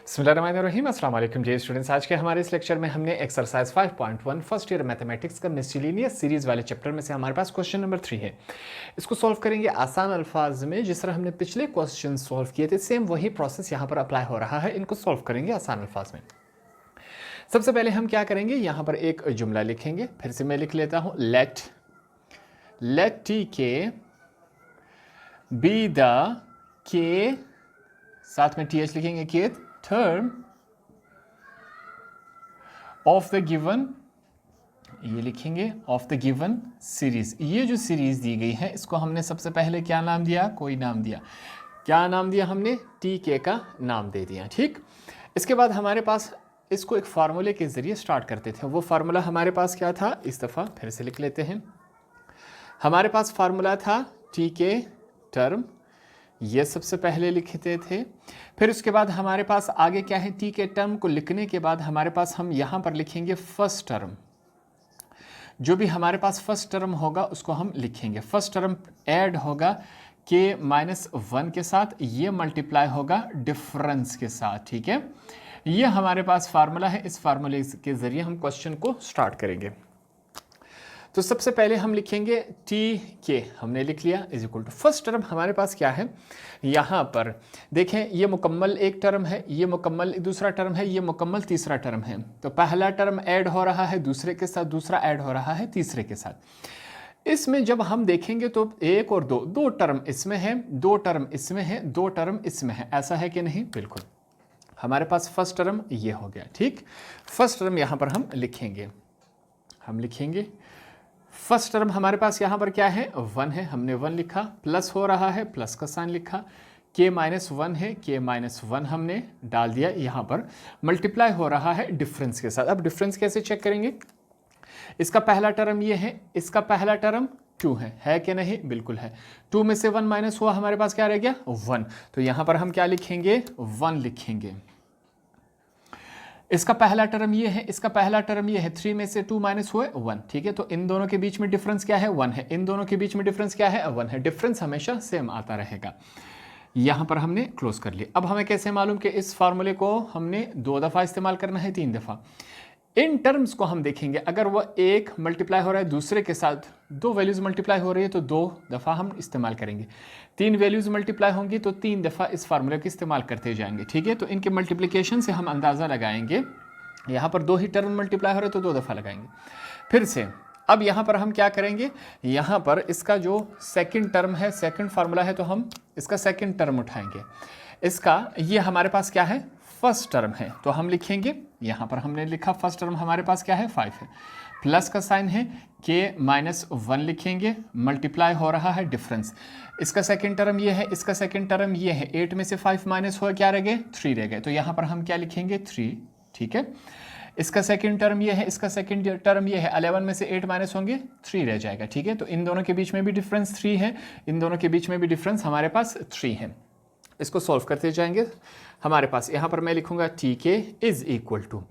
बिस्मिल्लाहिर्रहमानिर्रहीम अस्सलाम वालेकुम जी स्टूडेंट्स। आज के हमारे इस लेक्चर में हमने एक्सरसाइज 5.1 फर्स्ट ईयर मैथमेटिक्स का मिसलिनियस सीरीज वाले चैप्टर में से हमारे पास क्वेश्चन नंबर 3 है। इसको सॉल्व करेंगे आसान अल्फाज में। जिस तरह हमने पिछले क्वेश्चन सॉल्व किए थे सेम वही प्रोसेस यहाँ पर अप्लाई हो रहा है। इनको सॉल्व करेंगे आसान अल्फाज में। सबसे पहले हम क्या करेंगे, यहाँ पर एक जुमला लिखेंगे। फिर से मैं लिख लेता हूँ, लेट टी के बी द के, साथ में टी एच लिखेंगे, के टर्म ऑफ द गिवन, ये लिखेंगे ऑफ द गिवन सीरीज। ये जो सीरीज दी गई है इसको हमने सबसे पहले क्या नाम दिया, कोई नाम दिया। क्या नाम दिया हमने, टी के का नाम दे दिया। ठीक, इसके बाद हमारे पास इसको एक फार्मूले के जरिए स्टार्ट करते थे। वो फार्मूला हमारे पास क्या था, इस दफ़ा फिर से लिख लेते हैं। हमारे पास फार्मूला था टी के टर्म, ये सबसे पहले लिखते थे। फिर उसके बाद हमारे पास आगे क्या है, टी के टर्म को लिखने के बाद हमारे पास हम यहाँ पर लिखेंगे फर्स्ट टर्म। जो भी हमारे पास फर्स्ट टर्म होगा उसको हम लिखेंगे। फर्स्ट टर्म ऐड होगा के -1 के साथ, ये मल्टीप्लाई होगा डिफरेंस के साथ। ठीक है, ये हमारे पास फार्मूला है। इस फार्मूले के जरिए हम क्वेश्चन को स्टार्ट करेंगे। तो सबसे पहले हम लिखेंगे टी के, हमने लिख लिया, is equal to first term हमारे पास क्या है, यहाँ पर देखें ये मुकम्मल एक टर्म है, ये मुकम्मल दूसरा टर्म है, ये मुकम्मल तीसरा टर्म है। तो पहला टर्म ऐड हो रहा है दूसरे के साथ, दूसरा ऐड हो रहा है तीसरे के साथ। इसमें जब हम देखेंगे तो एक और दो टर्म इसमें है, दो टर्म इसमें है, दो टर्म इसमें है। ऐसा है कि नहीं, बिल्कुल। हमारे पास फर्स्ट टर्म ये हो गया। ठीक, फर्स्ट टर्म यहाँ पर हम लिखेंगे, फर्स्ट टर्म हमारे पास यहाँ पर क्या है, 1 है, हमने 1 लिखा, प्लस हो रहा है, प्लस का साइन लिखा, के -1 है, के -1 हमने डाल दिया। यहाँ पर मल्टीप्लाई हो रहा है डिफरेंस के साथ। अब डिफरेंस कैसे चेक करेंगे, इसका पहला टर्म ये है, इसका पहला टर्म 2 है कि नहीं, बिल्कुल है। 2 में से 1 माइनस हुआ, हमारे पास क्या रह गया, 1। तो यहाँ पर हम क्या लिखेंगे, 1 लिखेंगे। इसका पहला टर्म ये है, इसका पहला टर्म ये है, 3 में से 2 माइनस हुए 1। ठीक है, तो इन दोनों के बीच में डिफरेंस क्या है, 1 है। इन दोनों के बीच में डिफरेंस क्या है, 1 है। डिफरेंस हमेशा सेम आता रहेगा। यहाँ पर हमने क्लोज कर लिया। अब हमें कैसे मालूम कि इस फार्मूले को हमने 2 दफ़ा इस्तेमाल करना है, 3 दफ़ा। इन टर्म्स को हम देखेंगे, अगर वह एक मल्टीप्लाई हो रहा है दूसरे के साथ, 2 वैल्यूज़ मल्टीप्लाई हो रही है तो 2 दफ़ा हम इस्तेमाल करेंगे। 3 वैल्यूज़ मल्टीप्लाई होंगी तो 3 दफ़ा इस फार्मूले का इस्तेमाल करते जाएंगे। ठीक है, तो इनके मल्टीप्लिकेशन से हम अंदाज़ा लगाएंगे, यहाँ पर 2 ही टर्म मल्टीप्लाई हो रहे तो 2 दफ़ा लगाएंगे। फिर से अब यहाँ पर हम क्या करेंगे, यहाँ पर इसका जो सेकंड टर्म है, सेकंड फार्मूला है, तो हम इसका सेकंड टर्म उठाएंगे। इसका ये हमारे पास क्या है, फर्स्ट टर्म है, तो हम लिखेंगे, यहाँ पर हमने लिखा फर्स्ट टर्म हमारे पास क्या है, 5 है, प्लस का साइन है, के -1 लिखेंगे, मल्टीप्लाई हो रहा है डिफरेंस। इसका सेकंड टर्म ये है, इसका सेकंड टर्म ये है, 8 में से 5 माइनस हुआ, क्या रह गए, 3 रह गए। तो यहाँ पर हम क्या लिखेंगे, 3। ठीक है, इसका सेकंड टर्म ये है, इसका सेकंड टर्म ये है, 11 में से 8 माइनस होंगे, 3 रह जाएगा। ठीक है, तो इन दोनों के बीच में भी डिफरेंस 3 है, इन दोनों के बीच में भी डिफरेंस हमारे पास 3 है। इसको सॉल्व करते जाएंगे। हमारे पास यहाँ पर मैं लिखूंगा टी के इज इक्वल टू,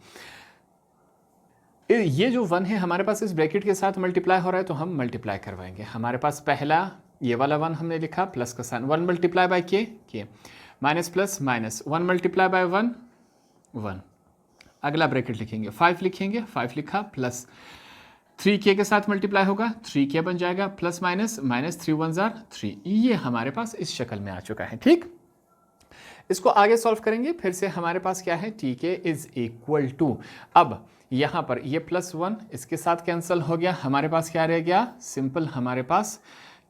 ये जो 1 है हमारे पास इस ब्रैकेट के साथ मल्टीप्लाई हो रहा है तो हम मल्टीप्लाई करवाएंगे। हमारे पास पहला ये वाला 1 हमने लिखा, प्लस का साइन, 1 मल्टीप्लाई बाय के minus plus minus, 1 multiply bye 1। अगला ब्रैकेट लिखेंगे, 5 लिखेंगे, 5 लिखा, प्लस 3k के साथ मल्टीप्लाई होगा, 3k बन जाएगा, प्लस माइनस, -3 1 जार 3। ये हमारे पास इस शक्ल में आ चुका है। ठीक, इसको आगे सॉल्व करेंगे। फिर से हमारे पास क्या है, टी के इज इक्वल टू, अब यहाँ पर ये +1 इसके साथ कैंसिल हो गया, हमारे पास क्या रह गया, सिंपल हमारे पास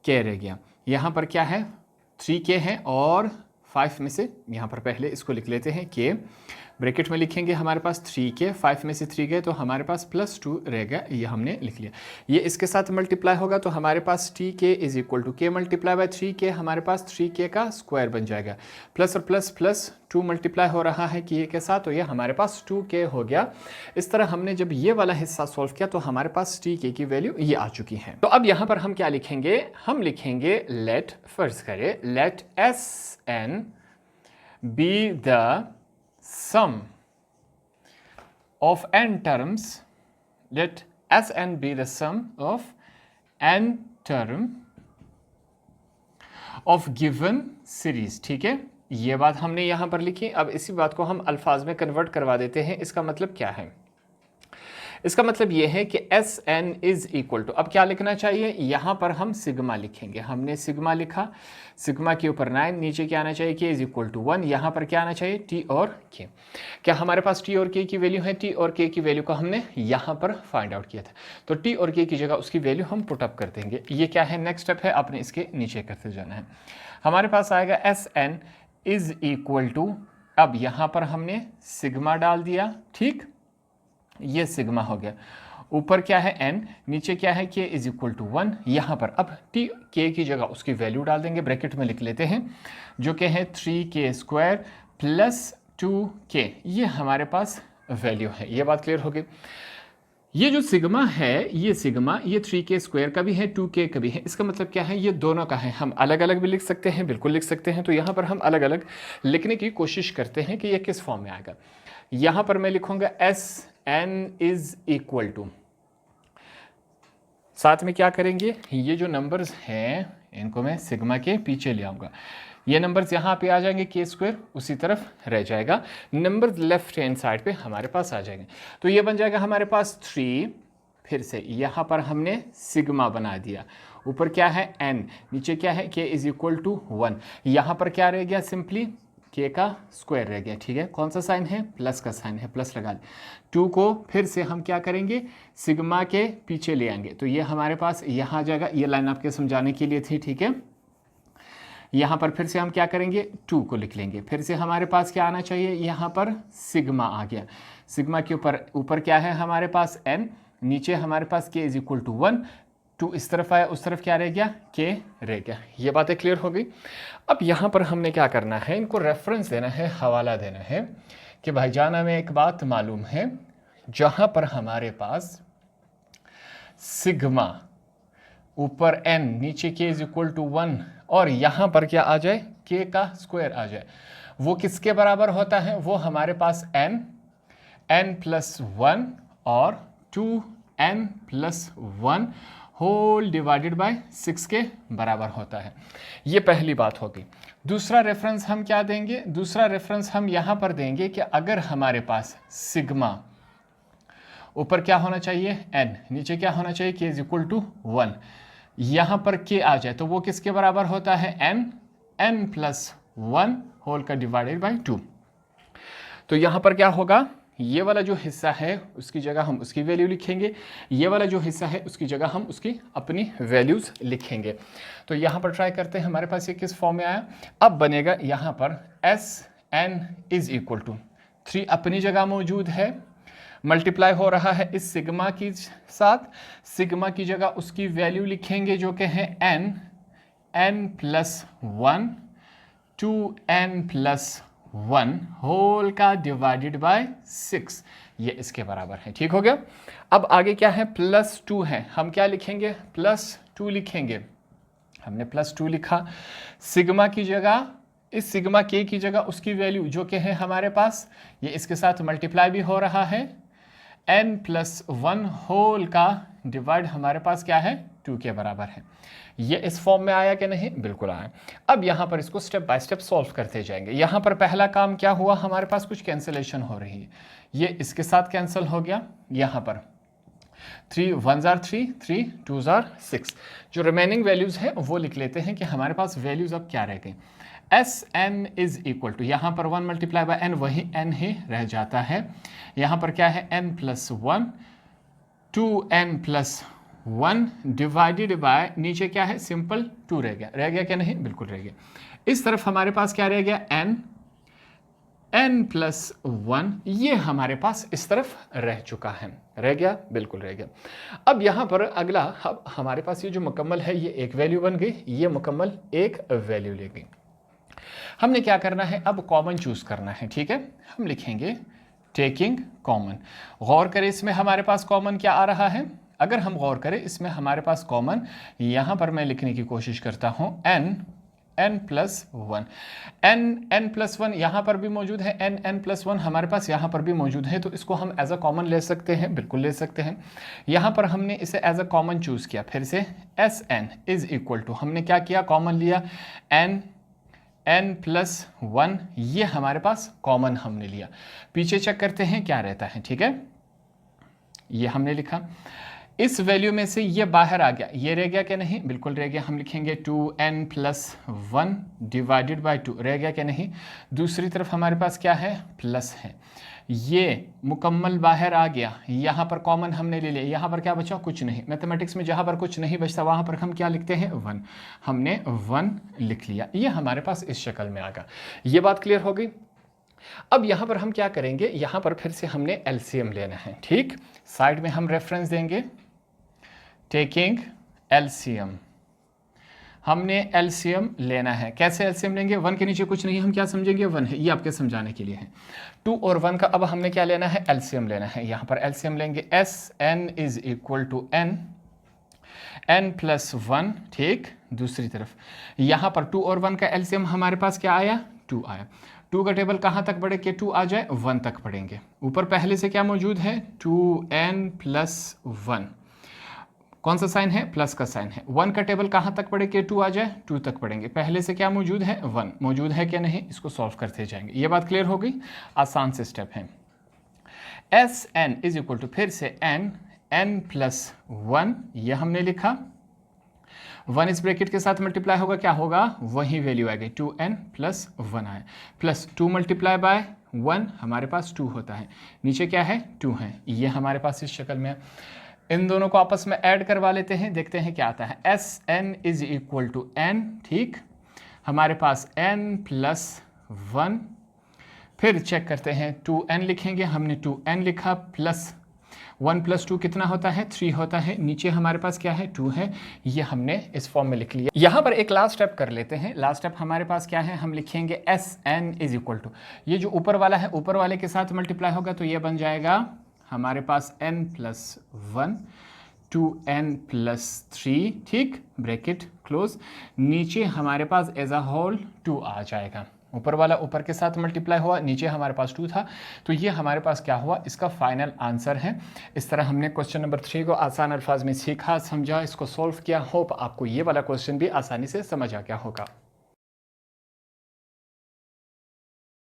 k रह गया। यहाँ पर क्या है, 3k है और 5 में से यहाँ पर पहले इसको लिख लेते हैं, k ब्रैकेट में लिखेंगे, हमारे पास 3k, 5 में से 3 गए तो हमारे पास +2 रह गया, ये हमने लिख लिया। ये इसके साथ मल्टीप्लाई होगा तो हमारे पास टी के इज इक्वल टू के मल्टीप्लाई बाय 3k, हमारे पास 3k का स्क्वायर बन जाएगा, प्लस और प्लस प्लस 2 मल्टीप्लाई हो रहा है के के साथ, तो ये हमारे पास 2k हो गया। इस तरह हमने जब ये वाला हिस्सा सॉल्व किया तो हमारे पास टी की वैल्यू ये आ चुकी है। तो अब यहाँ पर हम क्या लिखेंगे, हम लिखेंगे लेट, फर्ज करें, let Sn be the sum of n terms, let Sn be the sum of n term of given series। ठीक है, ये बात हमने यहाँ पर लिखी। अब इसी बात को हम अल्फाज में कन्वर्ट करवा देते हैं। इसका मतलब क्या है? इसका मतलब ये है कि S n is equal to, अब क्या लिखना चाहिए? यहाँ पर हम सिग्मा लिखेंगे। हमने सिग्मा लिखा, सिग्मा के ऊपर 9, नीचे क्या आना चाहिए? के इज इक्वल टू 1। यहाँ पर क्या आना चाहिए? टी और के। क्या हमारे पास टी और के की वैल्यू है? टी और के की वैल्यू को हमने यहाँ पर फाइंड आउट किया था, तो टी और के की जगह उसकी वैल्यू हम पुट अप कर देंगे। ये क्या है? नेक्स्ट स्टेप है, आपने इसके नीचे करते जाना है। हमारे पास आएगा S n is equal to, अब यहाँ पर हमने सिग्मा डाल दिया, ठीक, ये सिग्मा हो गया। ऊपर क्या है? n, नीचे क्या है? k is equal to 1। यहाँ पर अब t k की जगह उसकी वैल्यू डाल देंगे, ब्रैकेट में लिख लेते हैं, जो कि है 3k² प्लस 2k। ये हमारे पास वैल्यू है। ये बात क्लियर हो गई। ये जो सिग्मा है, ये सिग्मा, ये 3k² का भी है, 2k का भी है। इसका मतलब क्या है? ये दोनों का है। हम अलग अलग भी लिख सकते हैं, बिल्कुल लिख सकते हैं। तो यहाँ पर हम अलग अलग लिखने की कोशिश करते हैं कि ये किस फॉर्म में आएगा। यहाँ पर मैं लिखूंगा S n is equal to, साथ में क्या करेंगे? ये जो नंबर्स हैं इनको मैं सिग्मा के पीछे ले आऊँगा। ये नंबर्स यहाँ पे आ जाएंगे, k² उसी तरफ रह जाएगा, नंबर्स लेफ्ट हैंड साइड पे हमारे पास आ जाएंगे। तो ये बन जाएगा हमारे पास 3, फिर से यहाँ पर हमने सिग्मा बना दिया, ऊपर क्या है? n, नीचे क्या है? k is equal to 1। यहाँ पर क्या रह गया? सिंपली k का स्क्वायर रह गया, ठीक है। कौन सा साइन है? प्लस का साइन है, प्लस लगा दें। 2 को फिर से हम क्या करेंगे? सिग्मा के पीछे ले आएंगे, तो ये हमारे पास यहाँ आ जाएगा। ये लाइन आपके समझाने के लिए थी, ठीक है। यहाँ पर फिर से हम क्या करेंगे? 2 को लिख लेंगे। फिर से हमारे पास क्या आना चाहिए? यहाँ पर सिग्मा आ गया। सिग्मा के ऊपर क्या है हमारे पास? n, नीचे हमारे पास k इज इक्वल टू 1। 2 इस तरफ आया, उस तरफ क्या रह गया? k रह गया। ये बातें क्लियर हो गई। अब यहाँ पर हमने क्या करना है? इनको रेफरेंस देना है, हवाला देना है कि भाईजान हमें एक बात मालूम है, जहाँ पर हमारे पास सिग्मा, ऊपर n, नीचे k इज इक्वल टू 1 और यहाँ पर क्या आ जाए? k का स्क्वायर आ जाए, वो किसके बराबर होता है? वो हमारे पास n प्लस 1 और 2n plus 1 whole divided by 6 के बराबर होता है। ये पहली बात होगी। दूसरा रेफरेंस हम क्या देंगे? दूसरा रेफरेंस हम यहाँ पर देंगे कि अगर हमारे पास सिग्मा, ऊपर क्या होना चाहिए? n, नीचे क्या होना चाहिए? k इज इक्वल टू 1, यहाँ पर k आ जाए तो वो किसके बराबर होता है? n प्लस 1 होल का डिवाइडेड बाय 2। तो यहाँ पर क्या होगा? ये वाला जो हिस्सा है उसकी जगह हम उसकी वैल्यू लिखेंगे, ये वाला जो हिस्सा है उसकी जगह हम उसकी अपनी वैल्यूज़ लिखेंगे। तो यहाँ पर ट्राई करते हैं, हमारे पास ये किस फॉर्म में आया। अब बनेगा यहाँ पर S n is equal to 3 अपनी जगह मौजूद है, मल्टीप्लाई हो रहा है इस सिग्मा की साथ। सिग्मा की जगह उसकी वैल्यू लिखेंगे जो कि है n plus 1, 2n plus 1 whole का डिवाइडेड बाय 6, ये इसके बराबर है। ठीक हो गया। अब आगे क्या है? प्लस 2 है, हम क्या लिखेंगे? प्लस 2 लिखेंगे। हमने प्लस 2 लिखा, सिग्मा की जगह, इस सिग्मा के की जगह उसकी वैल्यू जो कि है हमारे पास, ये इसके साथ मल्टीप्लाई भी हो रहा है, n प्लस 1 होल का डिवाइड हमारे पास क्या है? 2 के बराबर है। ये इस फॉर्म में आया कि नहीं? बिल्कुल आया। अब यहाँ पर इसको स्टेप बाय स्टेप सॉल्व करते जाएंगे। यहाँ पर पहला काम क्या हुआ? हमारे पास कुछ कैंसिलेशन हो रही है, ये इसके साथ कैंसिल हो गया। यहाँ पर 3 1s are 3, 3 2s are 6। जो रिमेनिंग वैल्यूज़ है वो लिख लेते हैं कि हमारे पास वैल्यूज़ अब क्या रह गई। S n is equal to, यहाँ पर 1 मल्टीप्लाई बाय एन, वही एन ही रह जाता है। यहाँ पर क्या है? n plus 1, 2n plus 1 divided by, नीचे क्या है? सिंपल 2 रह गया क्या नहीं? बिल्कुल रह गया। इस तरफ हमारे पास क्या रह गया? n प्लस 1, ये हमारे पास इस तरफ रह चुका है। रह गया? बिल्कुल रह गया। अब यहाँ पर अगला, अब हमारे पास ये जो मुकम्मल है ये एक वैल्यू बन गई, ये मुकम्मल एक वैल्यू ले गई। हमने क्या करना है? अब कॉमन चूज करना है, ठीक है। हम लिखेंगे टेकिंग कॉमन। गौर करें इसमें हमारे पास कॉमन क्या आ रहा है? अगर हम गौर करें इसमें हमारे पास कॉमन, यहाँ पर मैं लिखने की कोशिश करता हूँ n प्लस 1, n प्लस 1 यहाँ पर भी मौजूद है, n प्लस 1 हमारे पास यहाँ पर भी मौजूद है, तो इसको हम एज अ कॉमन ले सकते हैं, बिल्कुल ले सकते हैं। यहाँ पर हमने इसे एज अ कॉमन चूज़ किया। फिर से S n is equal to, हमने क्या किया? कॉमन लिया, n+1, ये हमारे पास कॉमन हमने लिया। पीछे चेक करते हैं क्या रहता है, ठीक है। ये हमने लिखा, इस वैल्यू में से ये बाहर आ गया, ये रह गया क्या नहीं, बिल्कुल रह गया। हम लिखेंगे 2n+1 डिवाइडेड बाय 2, रह गया क्या नहीं। दूसरी तरफ हमारे पास क्या है, प्लस है, ये मुकम्मल बाहर आ गया, यहाँ पर कॉमन हमने ले लिया, यहाँ पर क्या बचा, कुछ नहीं। मैथमेटिक्स में जहाँ पर कुछ नहीं बचता वहाँ पर हम क्या लिखते हैं, 1, हमने 1 लिख लिया। ये हमारे पास इस शक्ल में आ गया। ये बात क्लियर हो गई। अब यहाँ पर हम क्या करेंगे, यहाँ पर फिर से हमने एलसीएम लेना है, ठीक। साइड में हम रेफरेंस देंगे, टेकिंग एलसीएम, हमने एलसीएम लेना है। कैसे एलसीएम लेंगे, 1 के नीचे कुछ नहीं, हम क्या समझेंगे, 1 है, ये आपके समझाने के लिए है। 2 और 1 का अब हमने क्या लेना है, एलसीएम लेना है। यहाँ पर एलसीएम लेंगे, SN = n+1, ठीक। दूसरी तरफ यहाँ पर 2 और 1 का एलसीएम हमारे पास क्या आया, 2 आया। 2 का टेबल कहाँ तक बढ़े कि 2 आ जाए, 1 तक पढ़ेंगे। ऊपर पहले से क्या मौजूद है, 2n+1, कौन सा साइन है, प्लस का साइन है। 1 का टेबल कहाँ तक पढ़े कि 2 आ जाए, 2 तक पढ़ेंगे। पहले से क्या मौजूद है, 1 मौजूद है क्या नहीं, इसको सॉल्व करते जाएंगे। ये बात क्लियर हो गई, आसान से स्टेप है। SN = फिर से n+1, ये हमने लिखा। 1 इस ब्रैकेट के साथ मल्टीप्लाई होगा, क्या होगा, वही वैल्यू आएगी, 2n+1 आए, प्लस 2 × 1 हमारे पास 2 होता है, नीचे क्या है, 2 है। ये हमारे पास इस शक्ल में। इन दोनों को आपस में ऐड करवा लेते हैं, देखते हैं क्या आता है। SN = n, ठीक। हमारे पास n+1, फिर चेक करते हैं, 2n लिखेंगे, हमने 2n लिखा, प्लस 1 + 2 कितना होता है, 3 होता है। नीचे हमारे पास क्या है, 2 है। ये हमने इस फॉर्म में लिख लिया। यहाँ पर एक लास्ट स्टेप कर लेते हैं। लास्ट स्टेप हमारे पास क्या है, हम लिखेंगे SN = ये जो ऊपर वाला है, ऊपर वाले के साथ मल्टीप्लाई होगा तो ये बन जाएगा हमारे पास n+1, 2n+3, ठीक, ब्रैकेट क्लोज। नीचे हमारे पास एज अ होल 2 आ जाएगा। ऊपर वाला ऊपर के साथ मल्टीप्लाई हुआ, नीचे हमारे पास 2 था, तो ये हमारे पास क्या हुआ, इसका फाइनल आंसर है। इस तरह हमने क्वेश्चन नंबर 3 को आसान अल्फाज में सीखा, समझा, इसको सॉल्व किया। होप आपको ये वाला क्वेश्चन भी आसानी से समझ आ गया होगा।